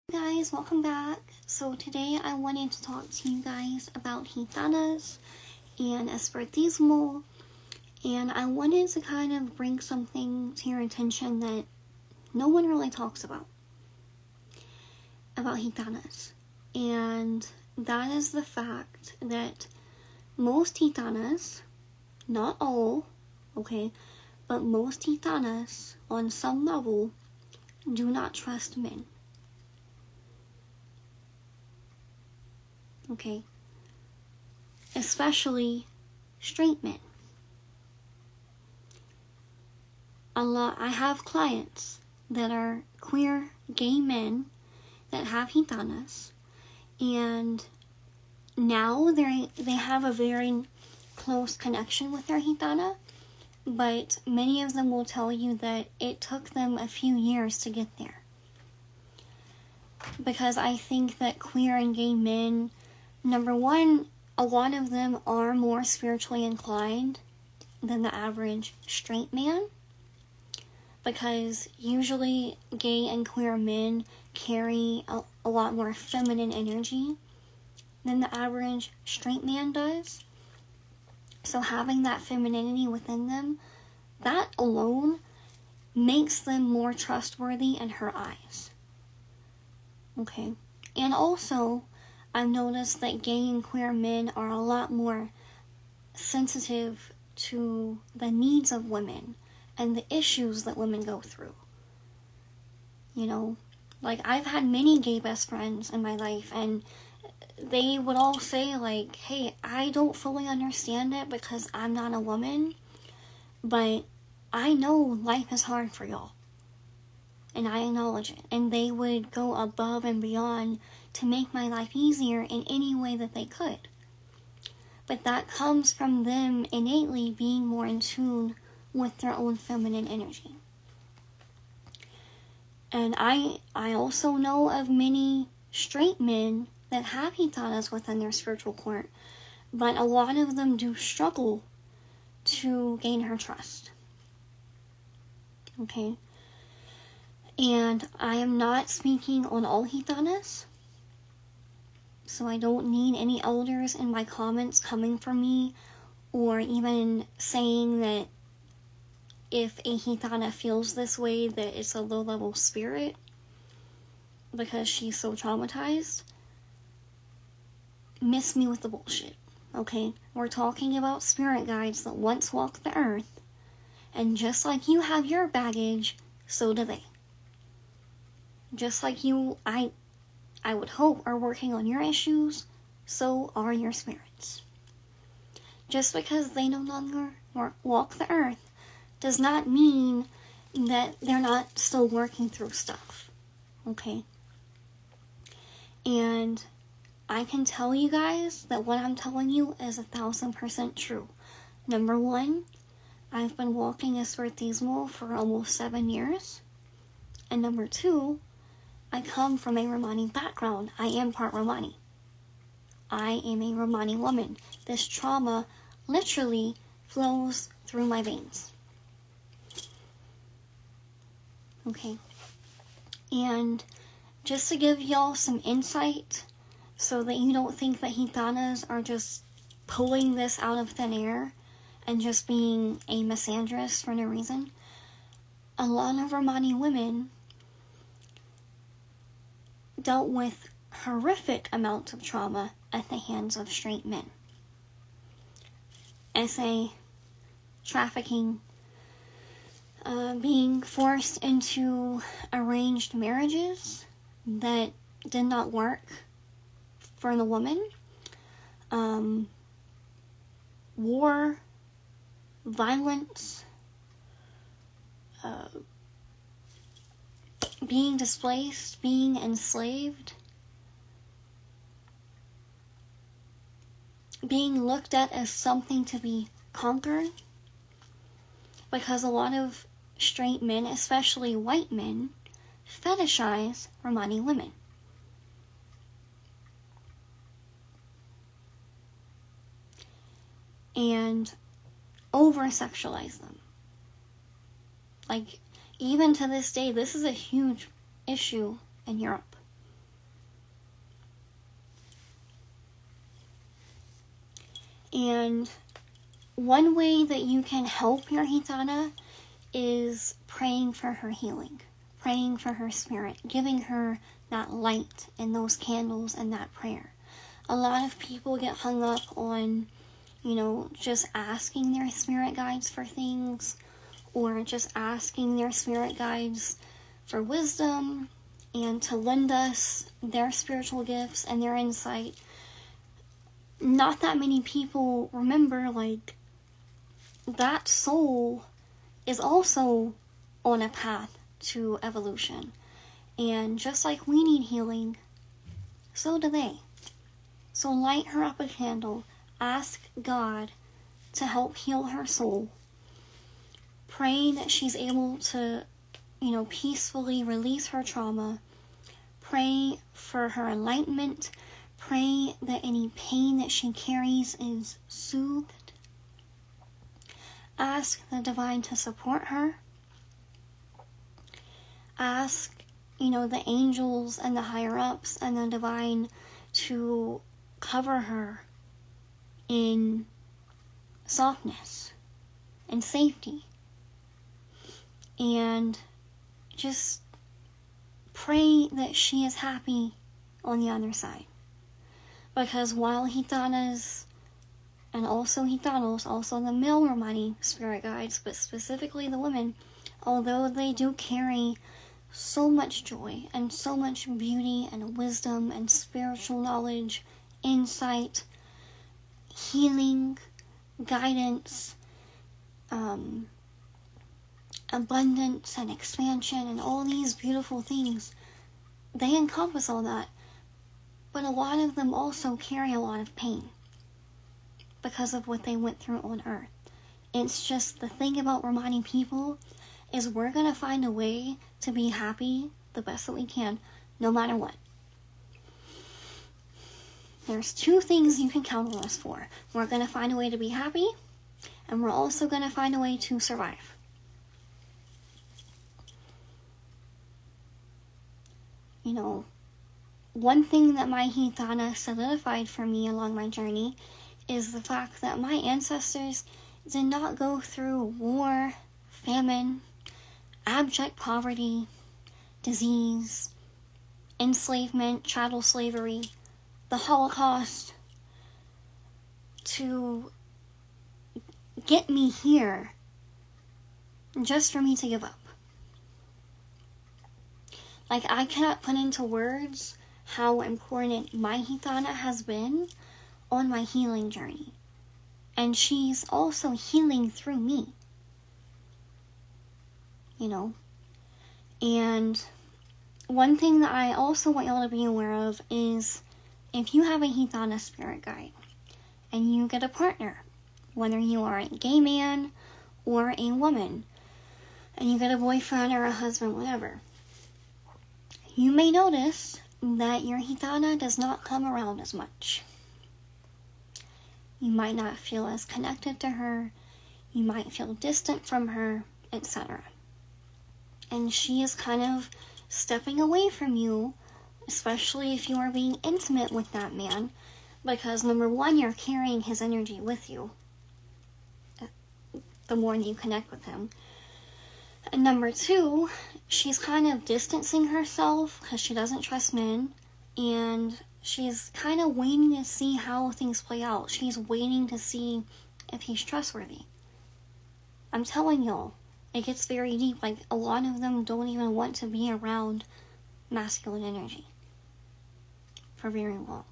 Guys, welcome back. So today I wanted to talk to you guys about Gitanas and espiritismo, and I wanted to kind of bring something to your attention that no one really talks about Gitanas, and that is the fact that most Gitanas, not all, okay, but most Gitanas on some level do not trust men. Okay, especially straight men. I have clients that are queer gay men that have Gitanas, and now they have a very close connection with their Gitana, but many of them will tell you that it took them a few years to get there. Because I think that queer and gay men, number one, a lot of them are more spiritually inclined than the average straight man, because usually gay and queer men carry a lot more feminine energy than the average straight man does. So having that femininity within them, that alone makes them more trustworthy in her eyes. Okay, and also I've noticed that gay and queer men are a lot more sensitive to the needs of women and the issues that women go through. You know, like I've had many gay best friends in my life, and they would all say like, hey, I don't fully understand it because I'm not a woman, but I know life is hard for y'all. And I acknowledge it. And they would go above and beyond to make my life easier in any way that they could. But that comes from them innately being more in tune with their own feminine energy. And I also know of many straight men that have Gitanas within their spiritual court, but a lot of them do struggle to gain her trust. Okay? And I am not speaking on all Gitanas, so I don't need any elders in my comments coming for me, or even saying that if a Gitana feels this way, that it's a low-level spirit because she's so traumatized. Miss me with the bullshit, okay? We're talking about spirit guides that once walked the earth, and just like you have your baggage, so do they. Just like you, I would hope, are working on your issues, so are your spirits. Just because they no longer walk the earth does not mean that they're not still working through stuff, okay? And I can tell you guys that what I'm telling you is 1,000% true. Number one, I've been walking espiritismo for almost 7 years. And number two, I come from a Romani background. I am part Romani. I am a Romani woman. This trauma literally flows through my veins. Okay. And just to give y'all some insight, so that you don't think that Gitanas are just pulling this out of thin air and just being a misandrist for no reason, a lot of Romani women dealt with horrific amounts of trauma at the hands of straight men. SA, trafficking, being forced into arranged marriages that did not work for the woman, war, violence, being displaced, being enslaved, being looked at as something to be conquered, because a lot of straight men, especially white men, fetishize Romani women. And over-sexualize them. Like, even to this day, this is a huge issue in Europe. And one way that you can help your Gitana is praying for her healing, praying for her spirit, giving her that light and those candles and that prayer. A lot of people get hung up on, just asking their spirit guides for things, or just asking their spirit guides for wisdom and to lend us their spiritual gifts and their insight. Not that many people remember, that soul is also on a path to evolution. And just like we need healing, so do they. So light her up a candle. Ask God to help heal her soul. Pray that she's able to, peacefully release her trauma. Pray for her enlightenment. Pray that any pain that she carries is soothed. Ask the divine to support her. Ask, the angels and the higher-ups and the divine to cover her in softness and safety. And just pray that she is happy on the other side. Because while Gitanas and also Gitanos, also the male Romani spirit guides, but specifically the women, although they do carry so much joy and so much beauty and wisdom and spiritual knowledge, insight, healing, guidance, abundance and expansion and all these beautiful things, they encompass all that. But a lot of them also carry a lot of pain because of what they went through on Earth. It's just the thing about Romani people is we're going to find a way to be happy the best that we can, no matter what. There's two things you can count on us for. We're going to find a way to be happy, and we're also going to find a way to survive. One thing that my Gitana solidified for me along my journey is the fact that my ancestors did not go through war, famine, abject poverty, disease, enslavement, chattel slavery, the Holocaust, to get me here just for me to give up. I cannot put into words how important my Gitana has been on my healing journey. And she's also healing through me. And one thing that I also want y'all to be aware of is if you have a Gitana spirit guide and you get a partner, whether you are a gay man or a woman, and you get a boyfriend or a husband, whatever, you may notice that your Gitana does not come around as much. You might not feel as connected to her, you might feel distant from her, etc. And she is kind of stepping away from you, especially if you are being intimate with that man, because number one, you're carrying his energy with you the more that you connect with him. And number two, she's kind of distancing herself because she doesn't trust men, and she's kind of waiting to see how things play out. She's waiting to see if he's trustworthy. I'm telling y'all, it gets very deep. A lot of them don't even want to be around masculine energy for very long.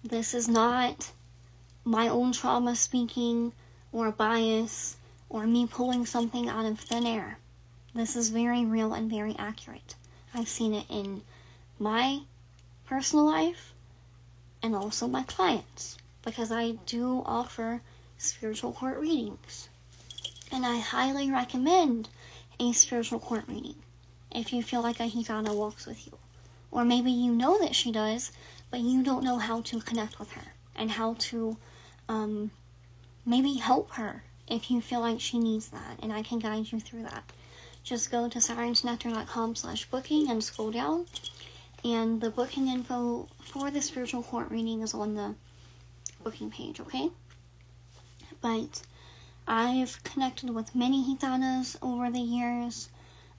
This is not my own trauma speaking, or bias, or me pulling something out of thin air. This is very real and very accurate. I've seen it in my personal life and also my clients, because I do offer spiritual court readings. And I highly recommend a spiritual court reading if you feel like a Gitana walks with you. Or maybe you know that she does, but you don't know how to connect with her and how to maybe help her if you feel like she needs that, and I can guide you through that. Just go to sirensnectar.com/booking and scroll down, And the booking info for the spiritual court reading is on the booking page, okay? But I've connected with many Gitanas over the years.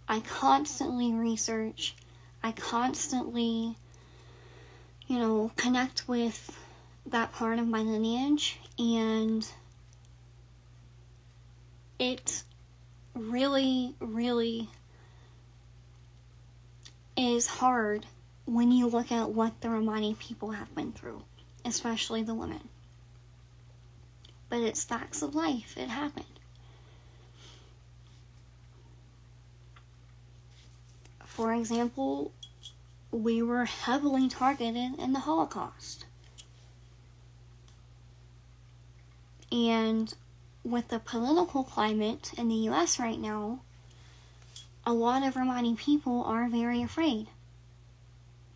I constantly research. I constantly, connect with that part of my lineage. And it really, really is hard when you look at what the Romani people have been through, especially the women. But it's facts of life. It happened. For example, we were heavily targeted in the Holocaust. And with the political climate in the US right now, a lot of Romani people are very afraid.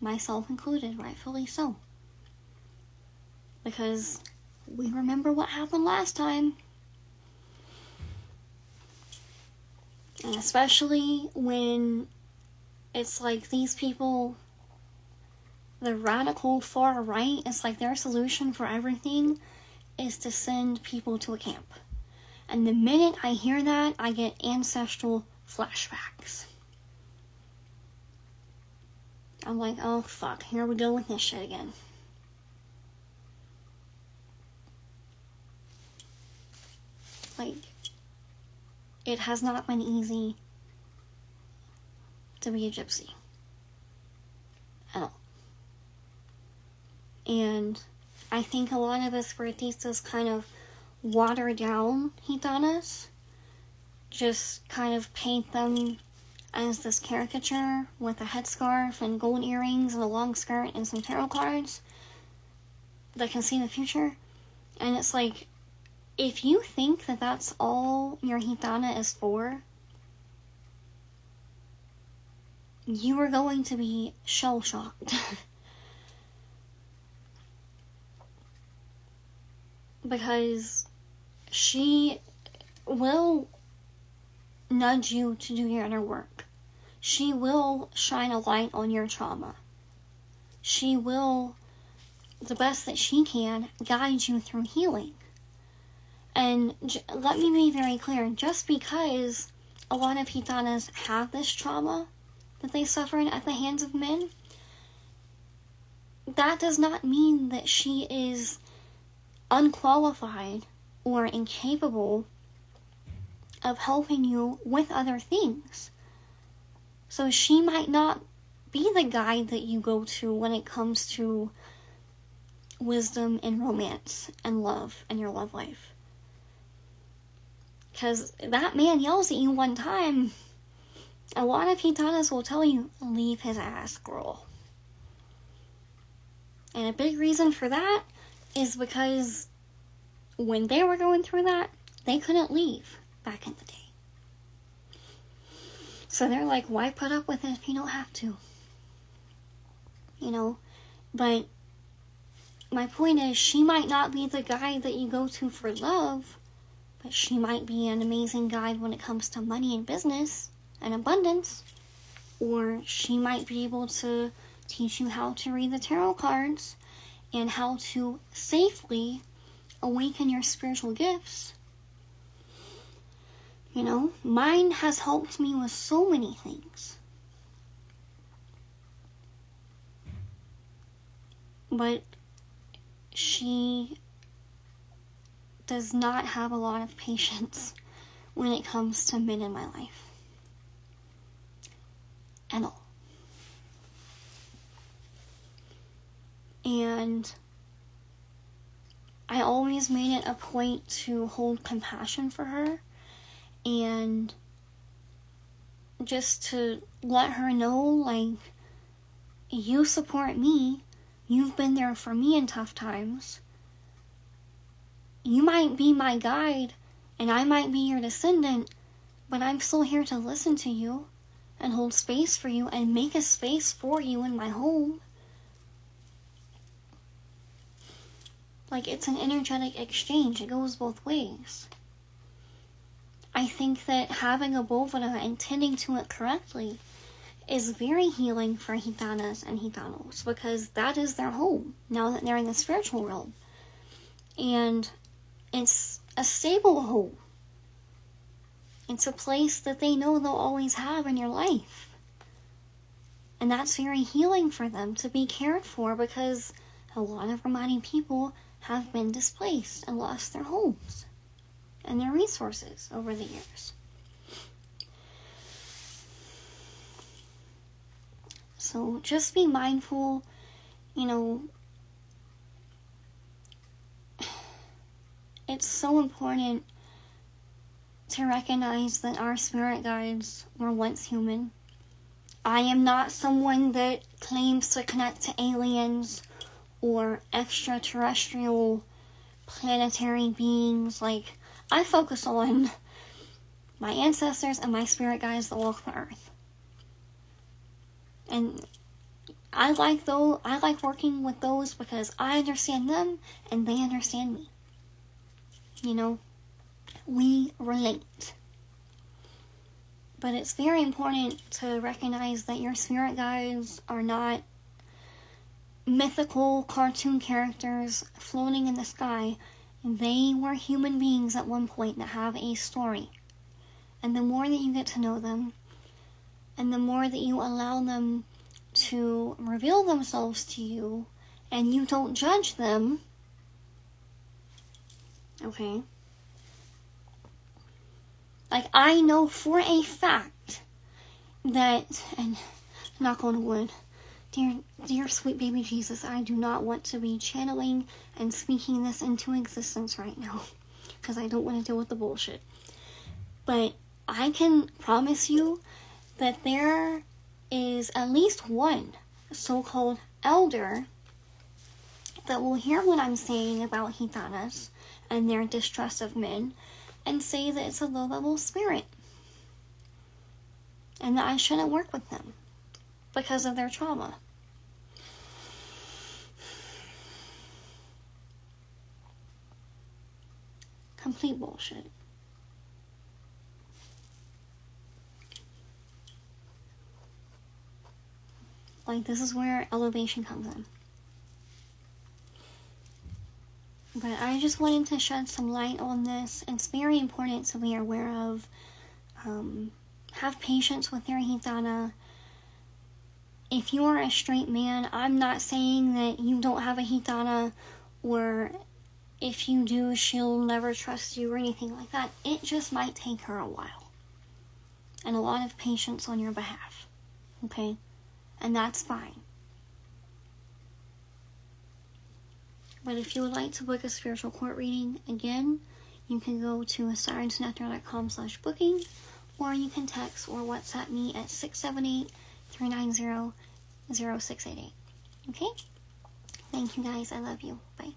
Myself included, rightfully so. Because we remember what happened last time. And especially when it's like these people, the radical far right, it's like their solution for everything is to send people to a camp. And the minute I hear that, I get ancestral flashbacks. I'm like, oh fuck, here we go with this shit again. Like, it has not been easy to be a gypsy. At all. And I think a lot of espiritistas kind of water down Gitanas. Just kind of paint them as this caricature with a headscarf and gold earrings and a long skirt and some tarot cards that can see the future. And it's like, if you think that that's all your Gitana is for, you are going to be shell-shocked. Because she will nudge you to do your inner work. She will shine a light on your trauma. She will, the best that she can, guide you through healing. And let me be very clear, just because a lot of Gitanas have this trauma that they suffered at the hands of men, that does not mean that she is unqualified or incapable of helping you with other things. So she might not be the guide that you go to when it comes to wisdom and romance and love and your love life. Because that man yells at you one time, a lot of Gitanas will tell you, leave his ass, girl. And a big reason for that is because when they were going through that, they couldn't leave back in the day. So they're like, why put up with it if you don't have to? But my point is, she might not be the guide that you go to for love, but she might be an amazing guide when it comes to money and business and abundance. Or she might be able to teach you how to read the tarot cards and how to safely awaken your spiritual gifts. Mine has helped me with so many things. But she does not have a lot of patience when it comes to men in my life. At all. And I always made it a point to hold compassion for her and just to let her know, you support me, you've been there for me in tough times. You might be my guide and I might be your descendant, but I'm still here to listen to you and hold space for you and make a space for you in my home. It's an energetic exchange. It goes both ways. I think that having a bovada and tending to it correctly is very healing for Gitanas and Gitanos, because that is their home now that they're in the spiritual realm. And it's a stable home. It's a place that they know they'll always have in your life. And that's very healing for them to be cared for, because a lot of Romani people have been displaced and lost their homes and their resources over the years. So just be mindful, it's so important to recognize that our spirit guides were once human. I am not someone that claims to connect to aliens or extraterrestrial planetary beings. Like, I focus on my ancestors and my spirit guides that walk the earth. And I like working with those because I understand them and they understand me. We relate. But it's very important to recognize that your spirit guides are not mythical cartoon characters floating in the sky. They were human beings at one point that have a story. And the more that you get to know them, and the more that you allow them to reveal themselves to you, and you don't judge them, okay? Like, I know for a fact that, and knock on wood, dear sweet baby Jesus, I do not want to be channeling and speaking this into existence right now, because I don't want to deal with the bullshit. But I can promise you that there is at least one so-called elder that will hear what I'm saying about Gitanas and their distrust of men, and say that it's a low-level spirit, and that I shouldn't work with them because of their trauma. Complete bullshit. Like, this is where elevation comes in. But I just wanted to shed some light on this. It's very important to be aware of. Have patience with your Gitana. If you are a straight man, I'm not saying that you don't have a Gitana, or if you do, she'll never trust you or anything like that. It just might take her a while. And a lot of patience on your behalf. Okay? And that's fine. But if you would like to book a spiritual court reading, again, you can go to sirensnectar.com/booking, or you can text or WhatsApp me at 678-390-0688. Okay? Thank you guys. I love you. Bye.